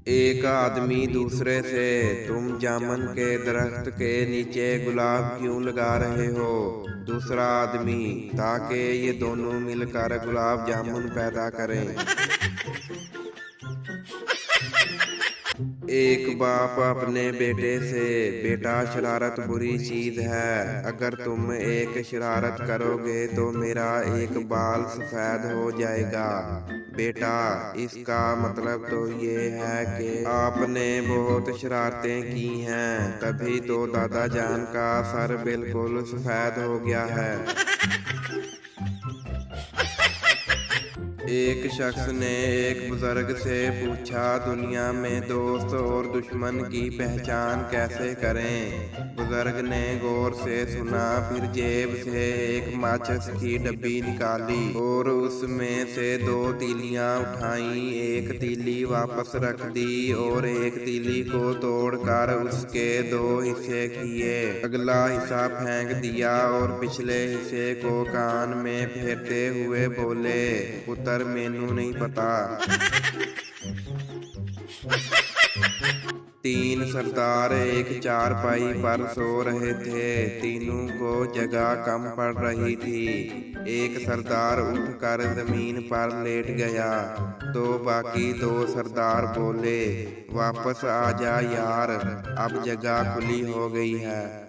एक आदमी दूसरे से, तुम जामुन के दरख्त के नीचे गुलाब क्यों लगा रहे हो? दूसरा आदमी, ताकि ये दोनों मिलकर गुलाब जामुन पैदा करें। एक बाप अपने बेटे से, बेटा शरारत बुरी चीज है, अगर तुम एक शरारत करोगे तो मेरा एक बाल सफेद हो जाएगा। बेटा, इसका मतलब तो ये है कि आपने बहुत शरारतें की हैं, तभी तो दादा जान का सर बिल्कुल सफेद हो गया है। एक शख्स ने एक बुजुर्ग से पूछा, दुनिया में दोस्त और दुश्मन की पहचान कैसे करें? बुजुर्ग ने गौर से सुना, फिर जेब से एक माचिस की डब्बी निकाली और उसमें से 2 तीलियां उठाई। एक तीली वापस रख दी और एक तीली को तोड़कर उसके 2 हिस्से किए। अगला हिस्सा फेंक दिया और पिछले हिस्से को कान में फेरते हुए बोले, पुत्र मेनू नहीं पता। 3 सरदार एक चारपाई पर सो रहे थे। तीनों को जगह कम पड़ रही थी। एक सरदार उठकर जमीन पर लेट गया तो बाकी 2 सरदार बोले, वापस आ जा यार, अब जगह खुली हो गई है।